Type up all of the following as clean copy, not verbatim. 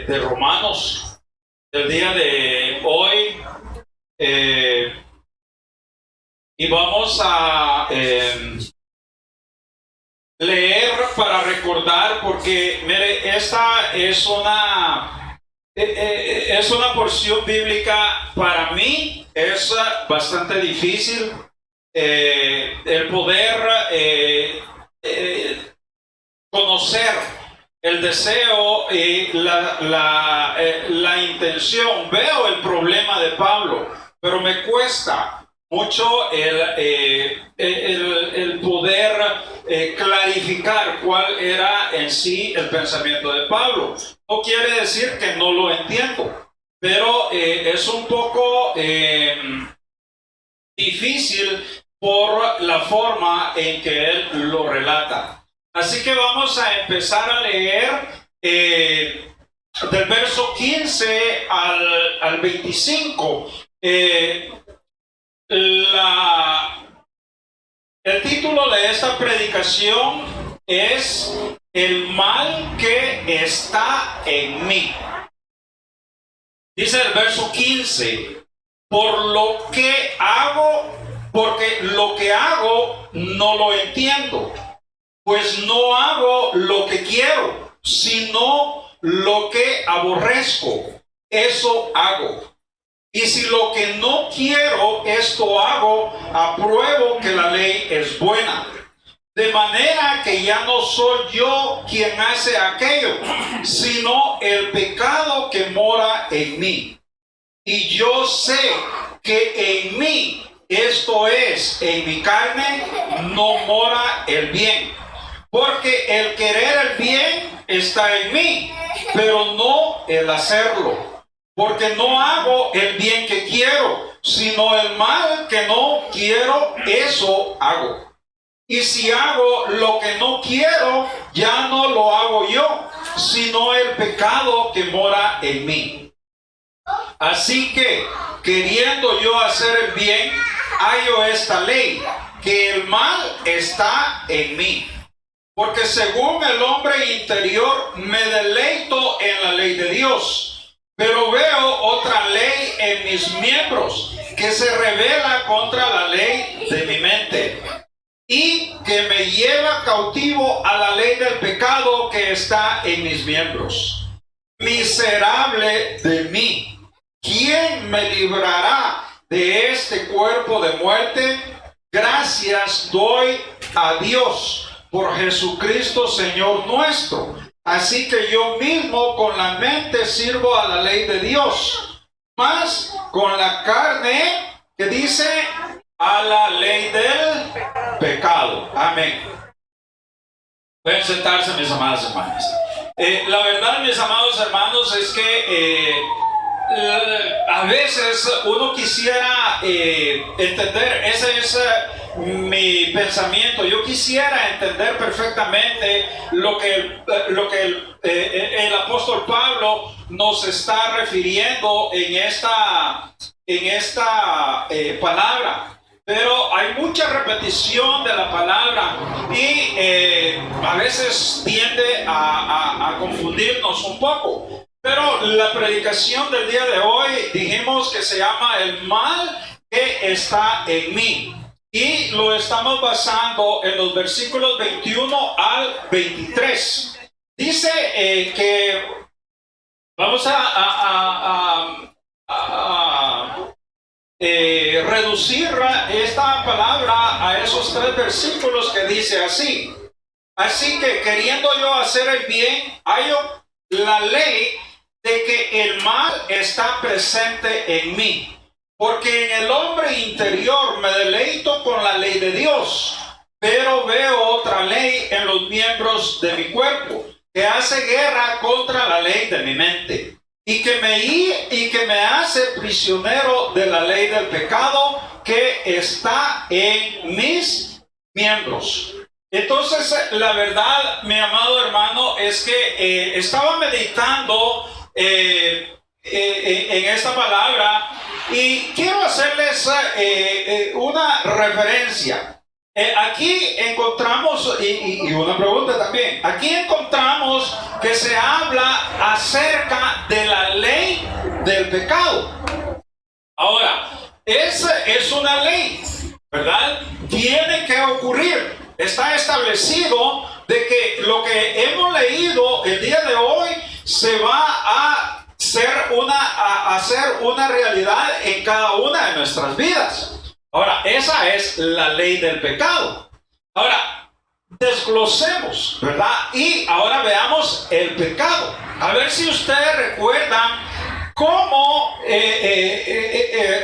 de Romanos del día de hoy, y vamos a leer para recordar, porque mire, esta es una porción bíblica. Para mí es bastante difícil el poder conocer el deseo y la intención. Veo el problema de Pablo, pero me cuesta mucho el poder clarificar cuál era en sí el pensamiento de Pablo. No quiere decir que no lo entiendo, pero es un poco difícil por la forma en que él lo relata. Así que vamos a empezar a leer del verso 15 al 25. El título de esta predicación es El mal que está en mí. Dice el verso 15: porque lo que hago no lo entiendo, pues no hago lo que quiero, sino lo que aborrezco, eso hago. Y si lo que no quiero, esto hago, apruebo que la ley es buena. De manera que ya no soy yo quien hace aquello, sino el pecado que mora en mí. Y yo sé que en mí, esto es, en mi carne, no mora el bien. Porque el querer el bien está en mí, pero no el hacerlo. Porque no hago el bien que quiero, sino el mal que no quiero, eso hago. Y si hago lo que no quiero, ya no lo hago yo, sino el pecado que mora en mí. Así que, queriendo yo hacer el bien, hallo esta ley, que el mal está en mí. Porque según el hombre interior me deleito en la ley de Dios, pero veo otra ley en mis miembros que se revela contra la ley de mi mente y que me lleva cautivo a la ley del pecado que está en mis miembros. Miserable de mí, ¿quién me librará de este cuerpo de muerte? Gracias doy a Dios por Jesucristo Señor nuestro. Así que yo mismo con la mente sirvo a la ley de Dios, mas con la carne, que dice, a la ley del pecado. Amén. Pueden sentarse, mis amadas hermanas. La verdad, mis amados hermanos, es que a veces uno quisiera entender, ese es mi pensamiento. Yo quisiera entender perfectamente lo que el apóstol Pablo nos está refiriendo en esta palabra. Pero hay mucha repetición de la palabra y a veces tiende a confundirnos un poco. Pero la predicación del día de hoy dijimos que se llama El mal que está en mí. Y lo estamos basando en los versículos 21 al 23. Dice que vamos a reducir esta palabra a esos 3 versículos que dice así. Así que queriendo yo hacer el bien, hallo la ley de que el mal está presente en mí. Porque en el hombre interior me deleito con la ley de Dios, pero veo otra ley en los miembros de mi cuerpo, que hace guerra contra la ley de mi mente, y que me hace prisionero de la ley del pecado que está en mis miembros. Entonces, la verdad, mi amado hermano, es que estaba meditando en esta palabra y quiero hacerles una referencia. Aquí encontramos, y una pregunta también, aquí encontramos que se habla acerca de la ley del pecado. Ahora, esa es una ley, ¿verdad? Tiene que ocurrir. Está establecido de que lo que hemos leído el día de hoy se va a hacer una realidad en cada una de nuestras vidas. Ahora, esa es la ley del pecado. Ahora, desglosemos, ¿verdad? Y ahora veamos el pecado. A ver si ustedes recuerdan cómo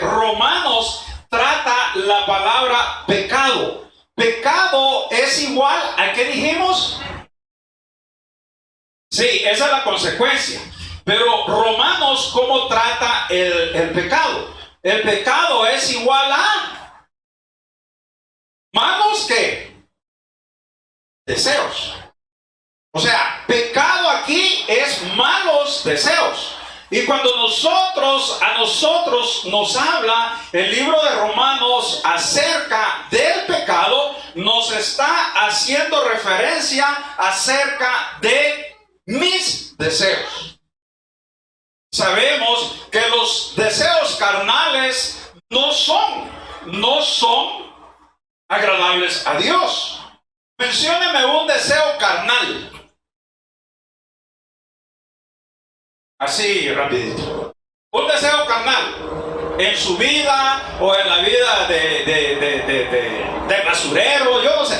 Romanos trata la palabra pecado. Pecado es igual a ¿qué dijimos? Sí, esa es la consecuencia. Pero Romanos, ¿cómo trata el pecado? El pecado es igual a malos ¿qué? Deseos. O sea, pecado aquí es malos deseos. Y cuando a nosotros nos habla el libro de Romanos acerca del pecado, nos está haciendo referencia acerca de mis deseos. Sabemos que los deseos carnales no son agradables a Dios. Mencióneme un deseo carnal. Así, rapidito. Un deseo carnal. En su vida o en la vida de basurero, yo no sé.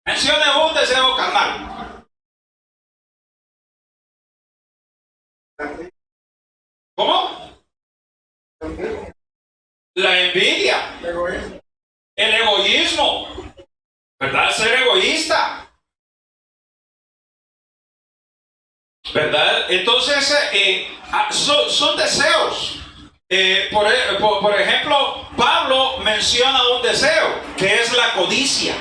Mencione un deseo carnal. ¿Cómo? La envidia. El egoísmo. ¿Verdad? Ser egoísta. ¿Verdad? Entonces, son deseos. Por ejemplo, Pablo menciona un deseo, que es la codicia.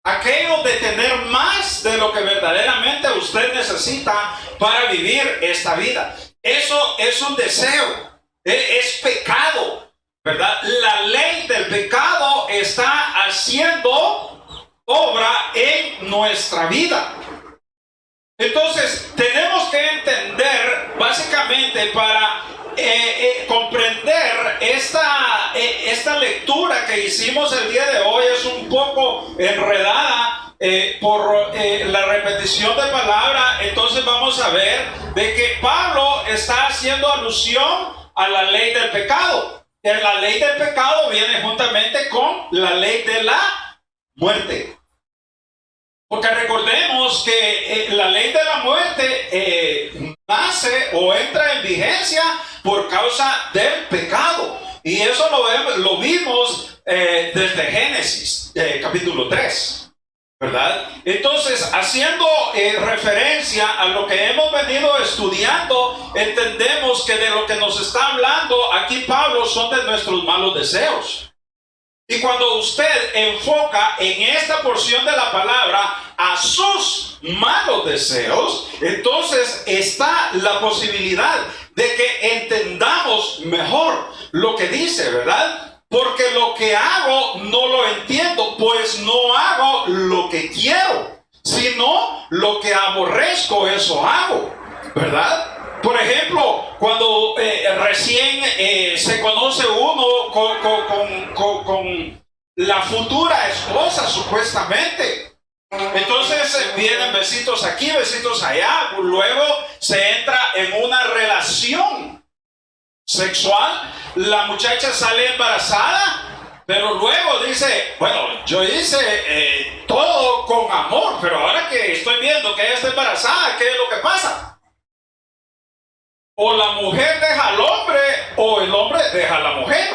Aquello de tener más de lo que verdaderamente usted necesita para vivir esta vida. Eso es un deseo. Es pecado, ¿verdad? La ley del pecado está haciendo obra en nuestra vida. Entonces, tenemos que entender, básicamente, para comprender esta lectura que hicimos el día de hoy, es un poco enredada por la repetición de palabra. Entonces vamos a ver de que Pablo está haciendo alusión a la ley del pecado. La ley del pecado viene juntamente con la ley de la muerte. Porque recordemos que la ley de la muerte nace o entra en vigencia por causa del pecado. Y eso lo vimos desde Génesis, capítulo 3. ¿Verdad? Entonces, haciendo referencia a lo que hemos venido estudiando, entendemos que de lo que nos está hablando aquí Pablo son de nuestros malos deseos. Y cuando usted enfoca en esta porción de la palabra a sus malos deseos, entonces está la posibilidad de que entendamos mejor lo que dice, ¿verdad? Porque lo que hago no lo entiendo, pues no hago lo que quiero, sino lo que aborrezco, eso hago, ¿verdad? Por ejemplo, cuando recién se conoce uno con la futura esposa, supuestamente. Entonces vienen besitos aquí, besitos allá. Luego se entra en una relación sexual. La muchacha sale embarazada, pero luego dice, bueno, yo hice todo con amor, pero ahora que estoy viendo que ella está embarazada, ¿qué es lo que pasa? O la mujer deja al hombre o el hombre deja a la mujer.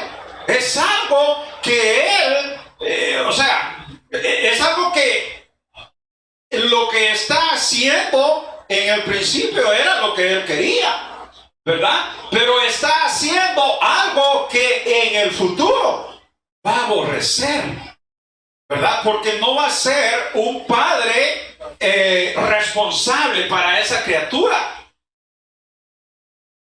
Es algo que él, es algo que lo que está haciendo en el principio era lo que él quería, ¿verdad? Pero está haciendo algo que en el futuro va a aborrecer, ¿verdad? Porque no va a ser un padre responsable para esa criatura.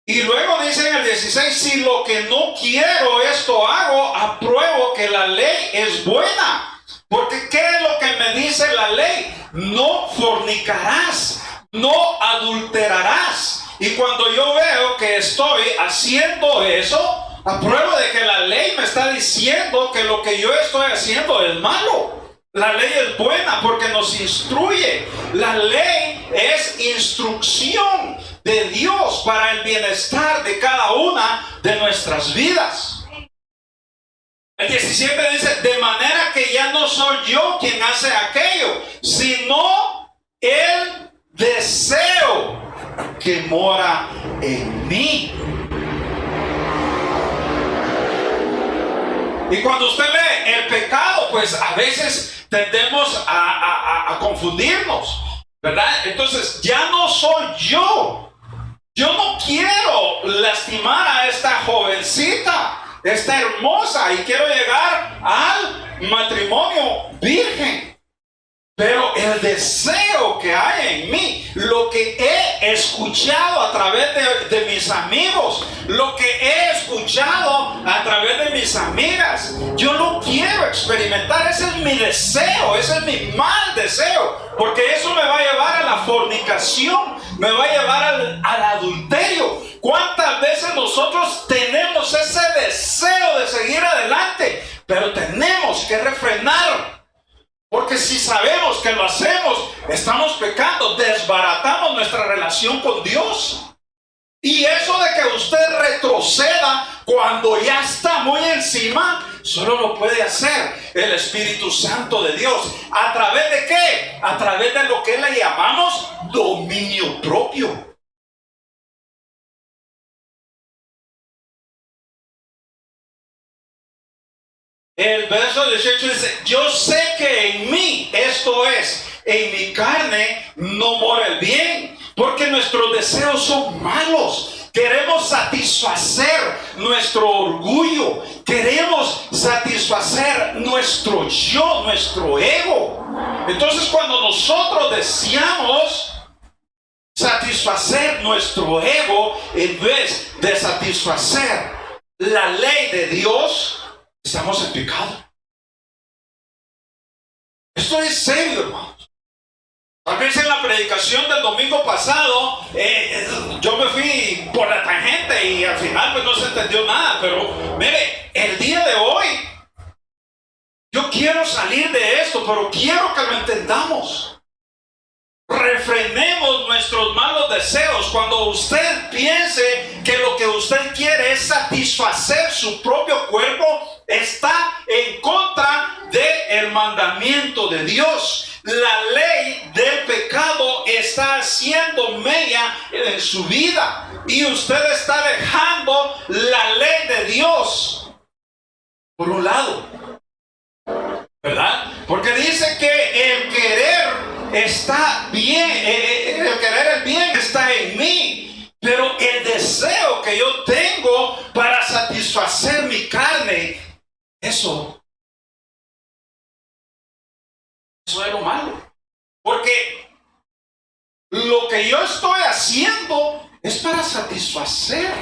Y luego dice en el 16, si lo que no quiero esto hago, apruebo que la ley es buena. Porque ¿qué es lo que me dice la ley? No fornicarás, no adulterarás. Y cuando yo veo que estoy haciendo eso, apruebo de que la ley me está diciendo que lo que yo estoy haciendo es malo. La ley es buena porque nos instruye. La ley es instrucción de Dios para el bienestar de cada una de nuestras vidas. El 17 dice, de manera que ya no soy yo quien hace aquello, sino el deseo que mora en mí. Y cuando usted lee el pecado, pues a veces tendemos a confundirnos, ¿verdad? Entonces, ya no soy yo. Yo no quiero lastimar a esta jovencita, esta hermosa, y quiero llegar al matrimonio virgen. Pero el deseo que hay en mí, lo que he escuchado a través de mis amigos, lo que he escuchado a través de mis amigas, yo no quiero experimentar. Ese es mi deseo, ese es mi mal deseo, porque eso me va a llevar a la fornicación, me va a llevar al adulterio. ¿Cuántas veces nosotros tenemos ese deseo de seguir adelante? Pero tenemos que refrenar. Porque si sabemos que lo hacemos, estamos pecando, desbaratamos nuestra relación con Dios. Y eso de que usted retroceda cuando ya está muy encima, solo lo puede hacer el Espíritu Santo de Dios. ¿A través de qué? A través de lo que le llamamos dominio propio. El verso 18 dice, yo sé que en mí, esto es, en mi carne, no mora el bien, porque nuestros deseos son malos. Queremos satisfacer nuestro orgullo, queremos satisfacer nuestro yo, nuestro ego. Entonces, cuando nosotros deseamos satisfacer nuestro ego, en vez de satisfacer la ley de Dios, estamos en pecado. Esto es serio, hermanos. Tal vez en la predicación del domingo pasado, yo me fui por la tangente y al final pues no se entendió nada. Pero mire, el día de hoy, yo quiero salir de esto, pero quiero que lo entendamos. Refrenemos nuestros malos deseos. Cuando usted piense que lo que usted quiere es satisfacer su propio cuerpo, está en contra del mandamiento de Dios. La ley del pecado está haciendo mella en su vida y usted está dejando la ley de Dios por un lado, ¿verdad? Porque dice que el querer está bien, el querer el bien está en mí, pero el deseo que yo tengo para satisfacer mi carne, eso es lo malo. Porque lo que yo estoy haciendo es para satisfacer.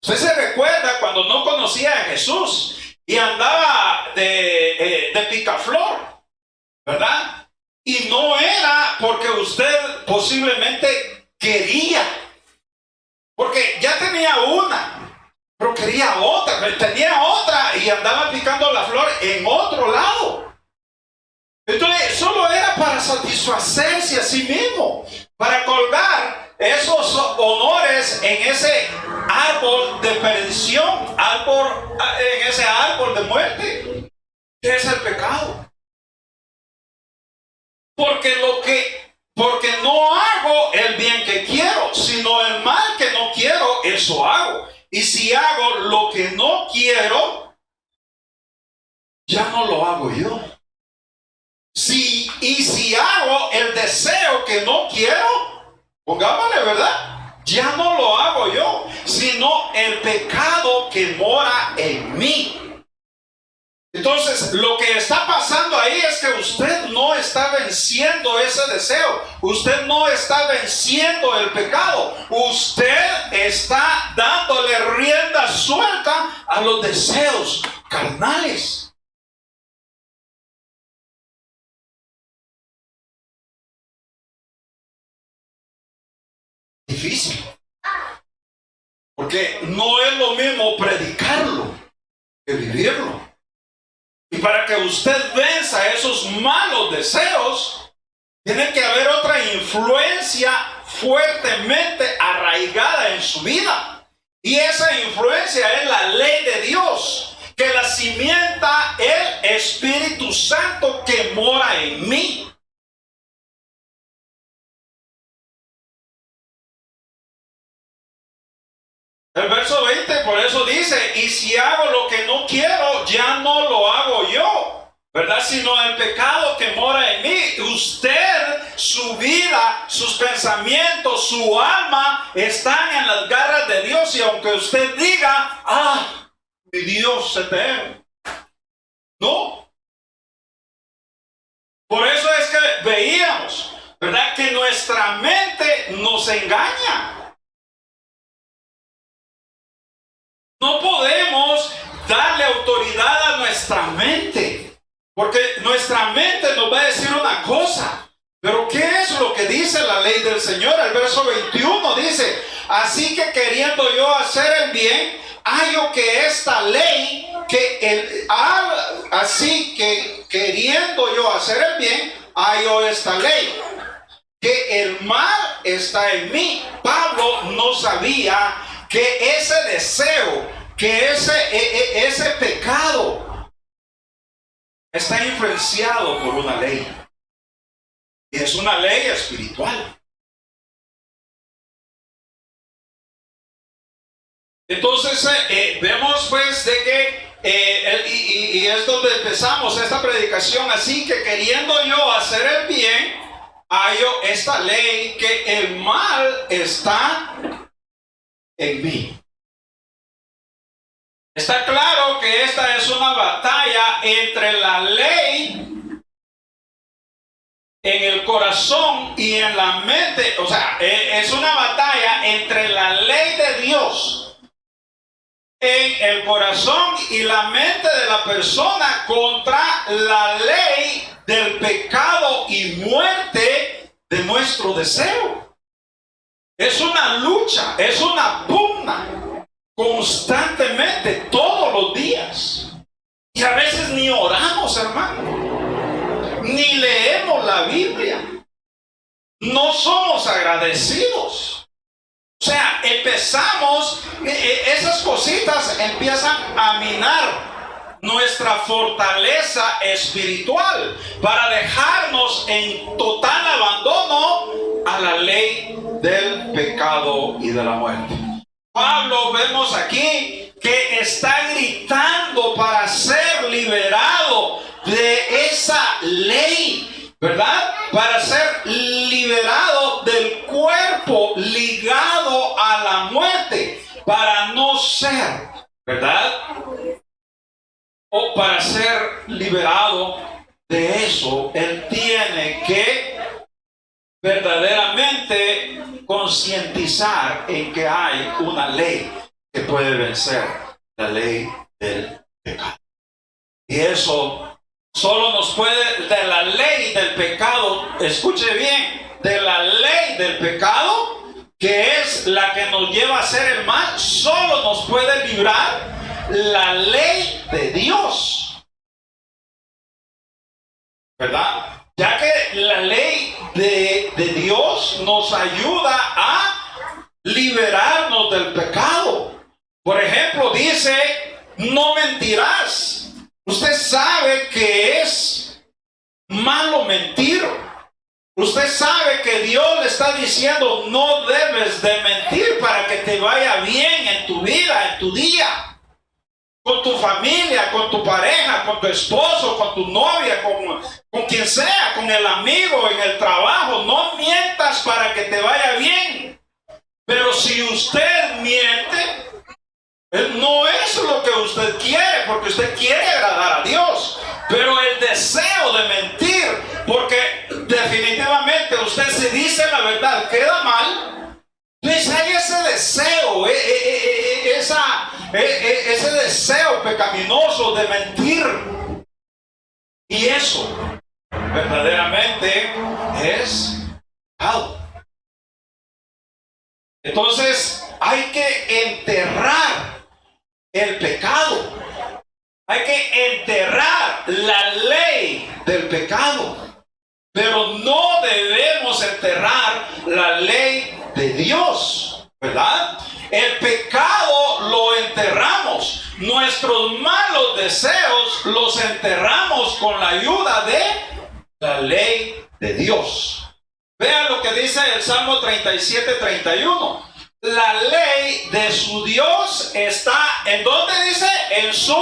Usted se recuerda cuando no conocía a Jesús y andaba de picaflor, ¿verdad? Y no era porque usted posiblemente quería, porque ya tenía una, pero quería otra, tenía otra y andaba picando la flor en otro lado. Entonces solo era para satisfacerse a sí mismo, para colgar esos honores en ese árbol de perdición, en ese árbol de muerte, que es el pecado. Porque no hago el bien que quiero, sino el mal que no quiero, eso hago. Y si hago lo que no quiero, ya no lo hago yo. Si hago el deseo que no quiero, pongámosle, ¿verdad? Ya no lo hago yo, sino el pecado que mora en mí. Entonces, lo que está pasando ahí es que usted no está venciendo ese deseo. Usted no está venciendo el pecado. Usted está dándole rienda suelta a los deseos carnales. difícil. Porque no es lo mismo predicarlo que vivirlo. Y para que usted venza esos malos deseos, tiene que haber otra influencia fuertemente arraigada en su vida. Y esa influencia es la ley de Dios, que la cimienta el Espíritu Santo que mora en mí. El verso 20 por eso dice, y si hago lo que no quiero, ya no lo hago yo, ¿verdad? Sino el pecado que mora en mí. Usted, su vida, sus pensamientos, su alma están en las garras de Dios. Y aunque usted diga, mi Dios eterno, no. Por eso es que veíamos, ¿verdad? Que nuestra mente nos engaña. No podemos darle autoridad a nuestra mente, porque nuestra mente nos va a decir una cosa. Pero ¿qué es lo que dice la ley del Señor? El verso 21 dice, así que queriendo yo hacer el bien, hallo que esta ley, así que queriendo yo hacer el bien, hallo esta ley, que el mal está en mí. Pablo no sabía que ese deseo, que ese pecado está influenciado por una ley. Y es una ley espiritual. Entonces vemos pues de que, y es donde empezamos esta predicación, así que queriendo yo hacer el bien, hallo esta ley, que el mal está en mí. Está claro que esta es una batalla entre la ley en el corazón y en la mente. O sea, es una batalla entre la ley de Dios en el corazón y la mente de la persona contra la ley del pecado y muerte de nuestro deseo. Es una lucha, es una pugna constantemente, todos los días. Y a veces ni oramos, hermano, ni leemos la Biblia, no somos agradecidos. O sea, empezamos, esas cositas empiezan a minar nuestra fortaleza espiritual para dejarnos en total abandono a la ley del pecado y de la muerte. Pablo, vemos aquí que está gritando para ser liberado de esa ley, ¿verdad? Para ser liberado del cuerpo ligado a la muerte, para no ser, ¿verdad? O para ser liberado de eso, él tiene que verdaderamente concientizar en que hay una ley que puede vencer la ley del pecado. Y eso solo nos puede, de la ley del pecado, escuche bien, de la ley del pecado, que es la que nos lleva a hacer el mal, solo nos puede librar la ley de Dios, ¿verdad? Ya que la ley de Dios nos ayuda a liberarnos del pecado. Por ejemplo, dice, no mentirás. Usted sabe que es malo mentir. Usted sabe que Dios le está diciendo, no debes de mentir para que te vaya bien en tu vida, en tu día. Con tu familia, con tu pareja, con tu esposo, con tu novia, con quien sea, con el amigo, en el trabajo. No mientas para que te vaya bien. Pero si usted miente, no es lo que usted quiere, porque usted quiere agradar a Dios. Pero el deseo de mentir, porque definitivamente usted, si dice la verdad, queda mal, pues hay ese deseo, ese deseo pecaminoso de mentir. Y eso verdaderamente es pecado. Entonces hay que enterrar el pecado. Hay que enterrar la ley del pecado. Pero no debemos enterrar la ley de Dios, ¿verdad? El pecado lo enterramos. Nuestros malos deseos los enterramos con la ayuda de la ley de Dios. Vean lo que dice el Salmo 37:31. La ley de su Dios está, ¿en dónde dice? En su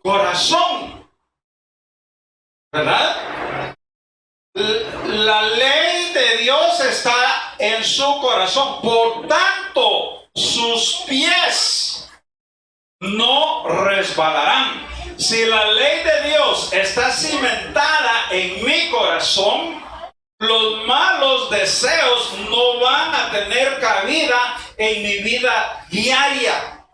corazón, ¿verdad? La ley de Dios está en su corazón. Por tanto, sus pies no resbalarán. Si la ley de Dios está cimentada en mi corazón, los malos deseos no van a tener cabida en mi vida diaria.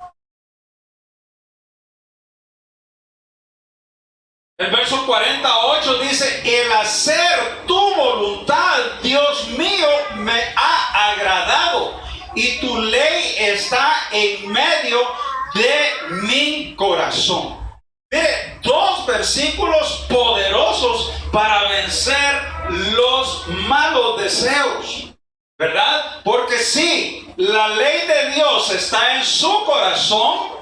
El verso 48 dice: el hacer tu voluntad, Dios mío, me ha agradado, y tu ley está en medio de mi corazón. Mire, dos versículos poderosos para vencer los malos deseos, ¿verdad? Porque si la ley de Dios está en su corazón,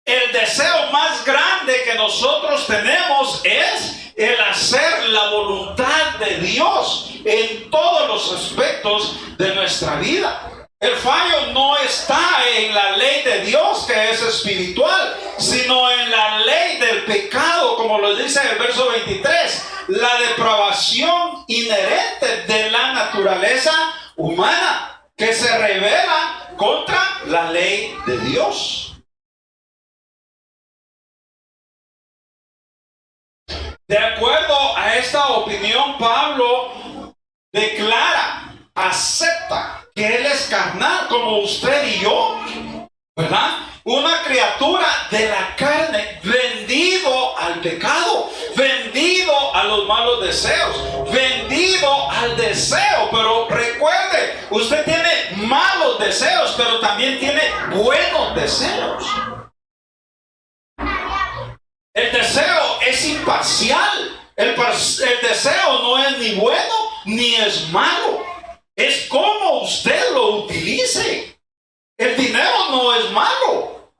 el deseo más grande que nosotros tenemos es el hacer la voluntad de Dios en todos los aspectos de nuestra vida. El fallo no está en la ley de Dios, que es espiritual, sino en la ley del pecado, como lo dice el verso 23, la depravación inherente de la naturaleza humana que se revela contra la ley de Dios. De acuerdo a esta opinión, Pablo declara, acepta que él es carnal como usted y yo, ¿verdad? Una criatura de la carne, vendido al pecado, vendido a los malos deseos, vendido al deseo. Pero recuerde, usted tiene malos deseos, pero también tiene buenos deseos. El deseo es imparcial. El deseo no es ni bueno ni es malo. Es como usted lo utilice. El dinero no es malo.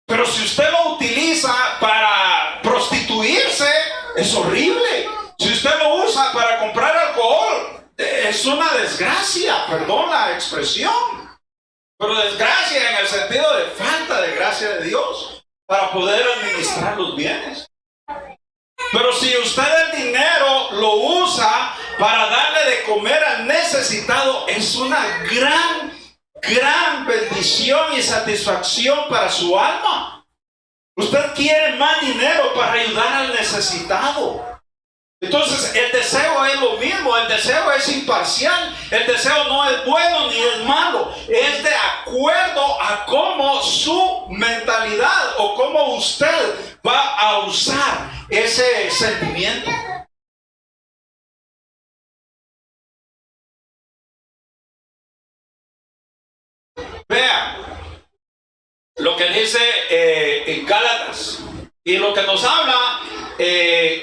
Pero si usted lo utiliza para prostituirse, es horrible. Si usted lo usa para comprar alcohol, es una desgracia. Perdón la expresión. Pero desgracia en el sentido de falta de gracia de Dios para poder administrar los bienes. Pero si usted el dinero lo usa para darle de comer al necesitado, es una gran bendición y satisfacción para su alma. Usted quiere más dinero para ayudar al necesitado. Entonces el deseo es lo mismo, el deseo es imparcial, el deseo no es bueno ni es malo, es de acuerdo a cómo su mentalidad o cómo usted va a usar ese sentimiento. Vea lo que dice en Gálatas, y lo que nos habla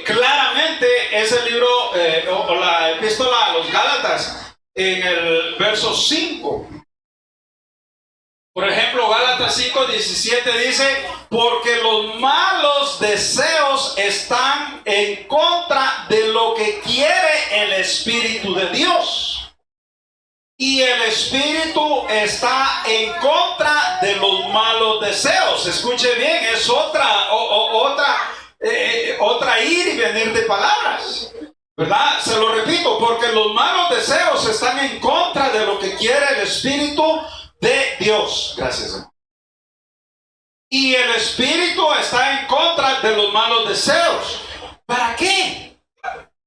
claramente es el libro o la epístola a los Gálatas en el verso 5. Por ejemplo, Gálatas 5:17 dice: porque los malos deseos están en contra de lo que quiere el Espíritu de Dios. Y el Espíritu está en contra de los malos deseos. Escuche bien, es otra ir y venir de palabras, ¿verdad? Se lo repito, porque los malos deseos están en contra de lo que quiere el Espíritu de Dios. Gracias. Y el Espíritu está en contra de los malos deseos. ¿Para qué?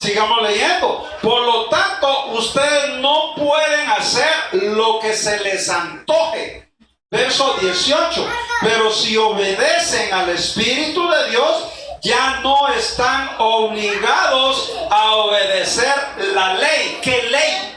Sigamos leyendo. Por lo tanto, ustedes no pueden hacer lo que se les antoje. Verso 18. Pero si obedecen al Espíritu de Dios, ya no están obligados a obedecer la ley. ¿Qué ley?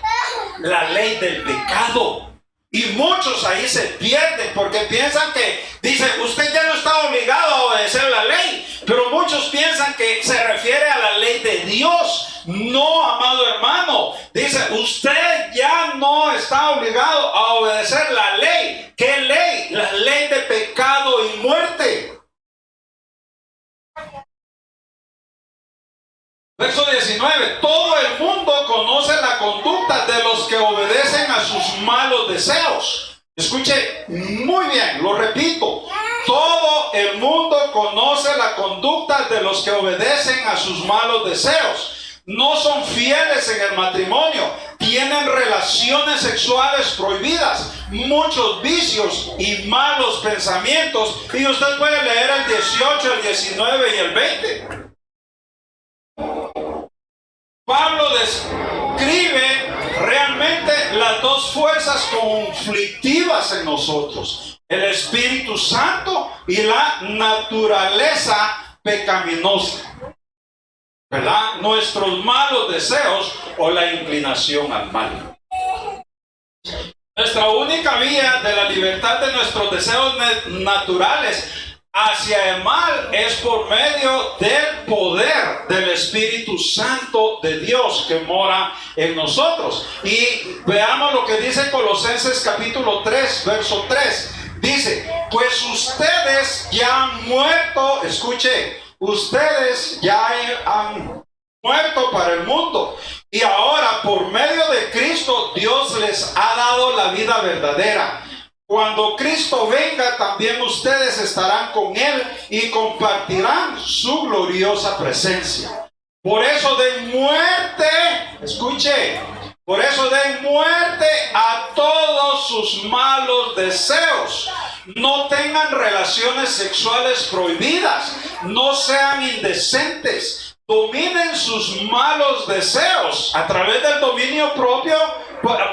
la ley del pecado. Y muchos ahí se pierden porque piensan que, dice, usted ya no está obligado a obedecer la ley, pero muchos piensan que se refiere a la ley de Dios. No, amado hermano, dice, usted ya no está obligado a obedecer la ley. ¿Qué ley? La ley de pecado y muerte. Verso 19, todo el mundo conoce la conducta de los que obedecen a sus malos deseos. Escuche muy bien, lo repito. Todo el mundo conoce la conducta de los que obedecen a sus malos deseos. No son fieles en el matrimonio, tienen relaciones sexuales prohibidas, muchos vicios y malos pensamientos. Y usted puede leer el 18, el 19 y el 20. Pablo describe realmente las dos fuerzas conflictivas en nosotros: el Espíritu Santo y la naturaleza pecaminosa, ¿verdad? Nuestros malos deseos o la inclinación al mal. Nuestra única vía de la libertad de nuestros deseos naturales hacia el mal es por medio del poder del Espíritu Santo de Dios que mora en nosotros. Y veamos lo que dice Colosenses capítulo 3, verso 3. Dice, pues ustedes ya han muerto, escuche, ustedes ya han muerto para el mundo. Y ahora por medio de Cristo Dios les ha dado la vida verdadera. Cuando Cristo venga, también ustedes estarán con Él y compartirán su gloriosa presencia. Por eso den muerte, escuche, por eso den muerte a todos sus malos deseos. No tengan relaciones sexuales prohibidas, no sean indecentes, dominen sus malos deseos. A través del dominio propio,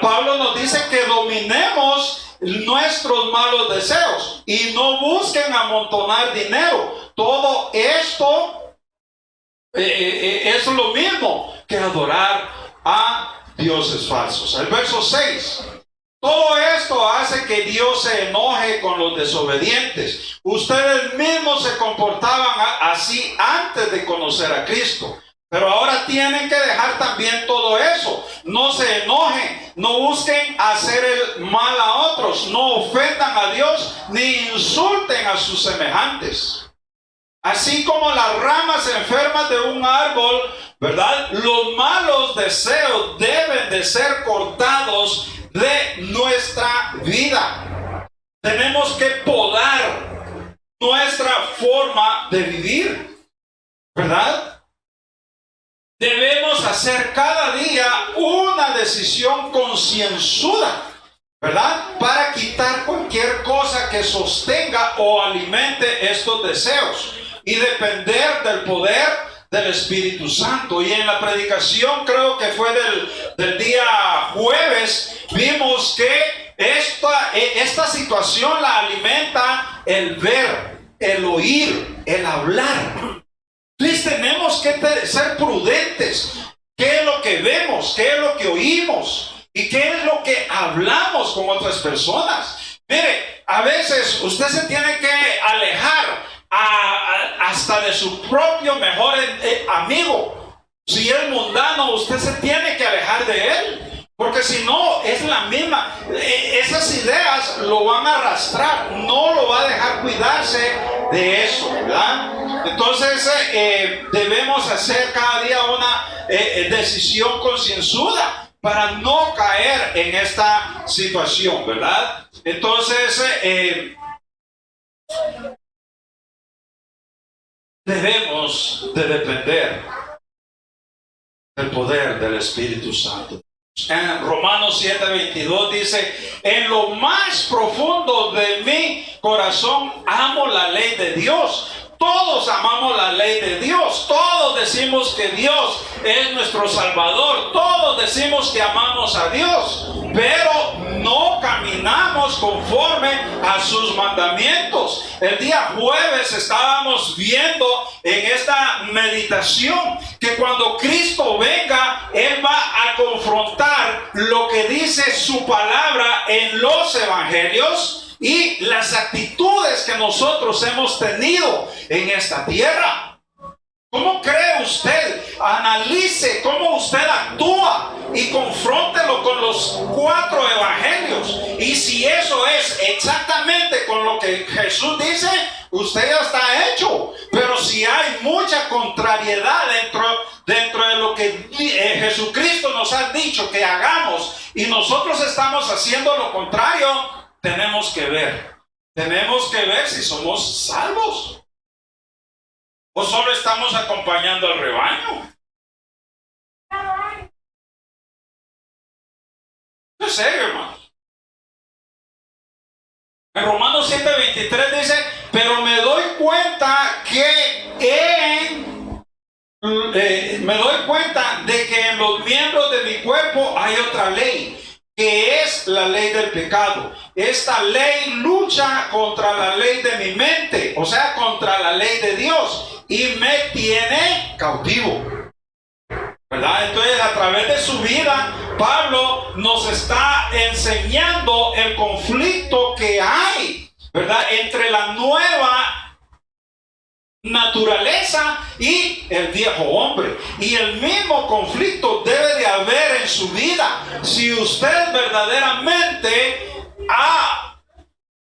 Pablo nos dice que dominemos nuestros malos deseos y no busquen amontonar dinero. Todo esto es lo mismo que adorar a dioses falsos. El verso 6. Todo esto hace que Dios se enoje con los desobedientes. Ustedes mismos se comportaban así antes de conocer a Cristo. Pero ahora tienen que dejar también todo eso. No se enojen, no busquen hacer el mal a otros, no ofendan a Dios, ni insulten a sus semejantes. Así como las ramas enfermas de un árbol, ¿verdad? Los malos deseos deben de ser cortados de nuestra vida. Tenemos que podar nuestra forma de vivir, ¿verdad? Debemos hacer cada día una decisión concienzuda, ¿verdad? Para quitar cualquier cosa que sostenga o alimente estos deseos y depender del poder del Espíritu Santo. Y en la predicación, creo que fue del día jueves, vimos que esta situación la alimenta el ver, el oír, el hablar. Entonces tenemos que ser prudentes. ¿Qué es lo que vemos? ¿Qué es lo que oímos? ¿Y qué es lo que hablamos con otras personas? Mire, a veces usted se tiene que alejar hasta de su propio mejor amigo. Si es mundano, usted se tiene que alejar de él, porque si no, es la misma. Esas ideas lo van a arrastrar, no lo va a dejar cuidarse de eso, ¿verdad? Entonces debemos hacer cada día una decisión concienzuda para no caer en esta situación, ¿verdad? Entonces debemos de depender del poder del Espíritu Santo. En Romanos 7:22 dice, en lo más profundo de mi corazón amo la ley de Dios. Todos amamos la ley de Dios, todos decimos que Dios es nuestro Salvador, todos decimos que amamos a Dios, pero no caminamos hagamos conforme a sus mandamientos. El día jueves estábamos viendo en esta meditación que cuando Cristo venga, Él va a confrontar lo que dice su palabra en los evangelios y las actitudes que nosotros hemos tenido en esta tierra. ¿Cómo cree usted? Analice cómo usted actúa y confróntelo con los 4 evangelios. Y si eso es exactamente con lo que Jesús dice, usted ya está hecho. Pero si hay mucha contrariedad dentro de lo que Jesucristo nos ha dicho que hagamos y nosotros estamos haciendo lo contrario, tenemos que ver. Tenemos que ver si somos salvos. ¿O solo estamos acompañando al rebaño? ¿En serio, hermano? En Romanos 7:23 dice, pero me doy cuenta de que en los miembros de mi cuerpo hay otra ley, que es la ley del pecado. Esta ley lucha contra la ley de mi mente, o sea, contra la ley de Dios, y me tiene cautivo. ¿Verdad? Entonces, a través de su vida, Pablo nos está enseñando el conflicto que hay, ¿verdad?, entre la nueva naturaleza y el viejo hombre. Y el mismo conflicto debe de haber en su vida. Si usted verdaderamente ha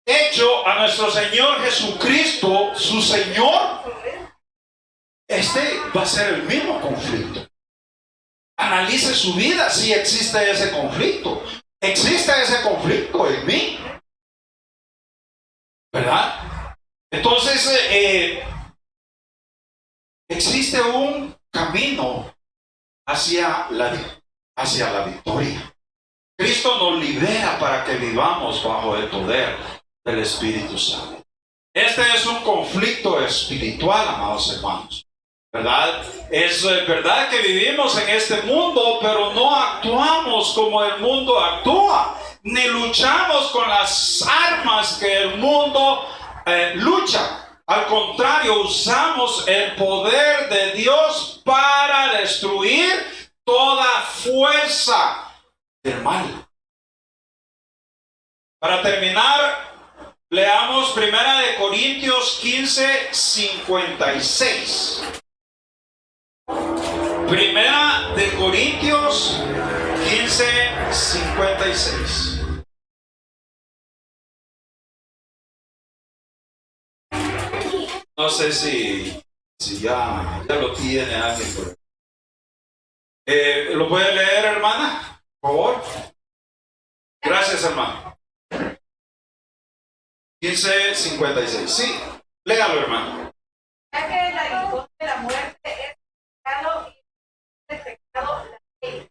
hecho a nuestro Señor Jesucristo su Señor, este va a ser el mismo conflicto. Analice su vida si existe ese conflicto. Existe ese conflicto en mí, ¿verdad? Entonces, existe un camino hacia la victoria. Cristo nos libera para que vivamos bajo el poder del Espíritu Santo. Este es un conflicto espiritual, amados hermanos, ¿verdad? Es verdad que vivimos en este mundo, pero no actuamos como el mundo actúa, ni luchamos con las armas que el mundo lucha. Al contrario, usamos el poder de Dios para destruir toda fuerza del mal. Para terminar, leamos 1 Corintios 15:56. 1 Corintios 15:56. No sé si ya lo tiene alguien por ahí. ¿Lo puede leer, hermana? Por favor. Gracias, hermano. 15:56. Sí, léalo, hermano. Ya que el aguijón de la muerte es pecado y el pecado la ley.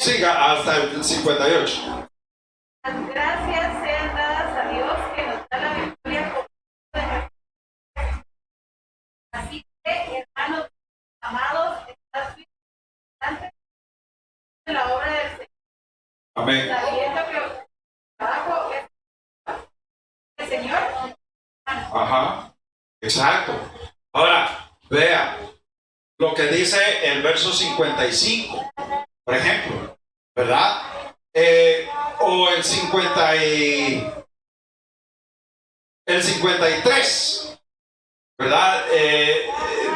Siga hasta el 58. Las gracias sean dadas a Dios que nos da la victoria por medio de nuestro Señor. Así que, hermanos amados, estad firmes en la obra del Señor. Amén. Sabiendo que el trabajo es el Señor. Ajá, exacto. Ahora, vea lo que dice el verso 55, por ejemplo, ¿verdad? O el 53, ¿verdad?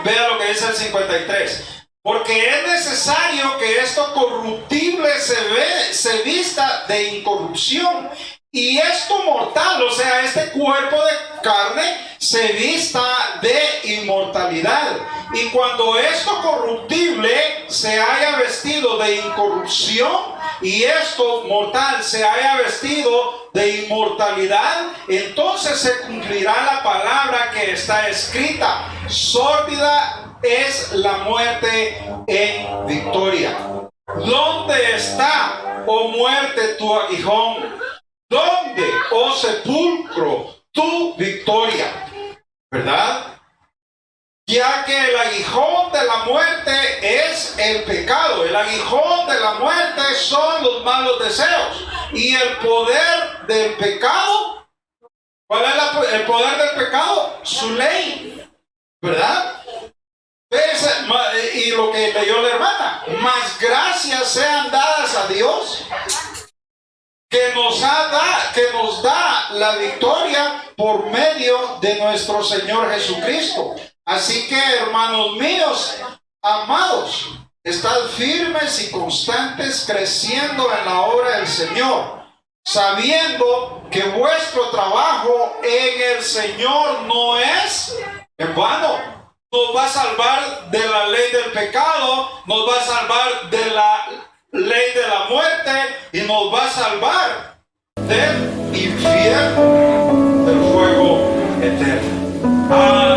Vea lo que dice el 53. Porque es necesario que esto corruptible se vista de incorrupción, y esto mortal, o sea, este cuerpo de carne, se vista de inmortalidad. Y cuando esto corruptible se haya vestido de incorrupción, y esto mortal se haya vestido de inmortalidad, entonces se cumplirá la palabra que está escrita: sórdida es la muerte en victoria. ¿Dónde está, oh muerte, tu aguijón? ¿Dónde, oh sepulcro, tu victoria? ¿Verdad? Ya que el aguijón de la muerte es el pecado. El aguijón de la muerte son los malos deseos. Y el poder del pecado, ¿cuál es el poder del pecado? Su ley, ¿verdad? Y lo que leyó la hermana, más gracias sean dadas a Dios, que nos da la victoria por medio de nuestro Señor Jesucristo. Así que, hermanos míos, amados, estad firmes y constantes creciendo en la obra del Señor, sabiendo que vuestro trabajo en el Señor no es en vano. Nos va a salvar de la ley del pecado, nos va a salvar de la ley de la muerte y nos va a salvar del infierno, del fuego eterno.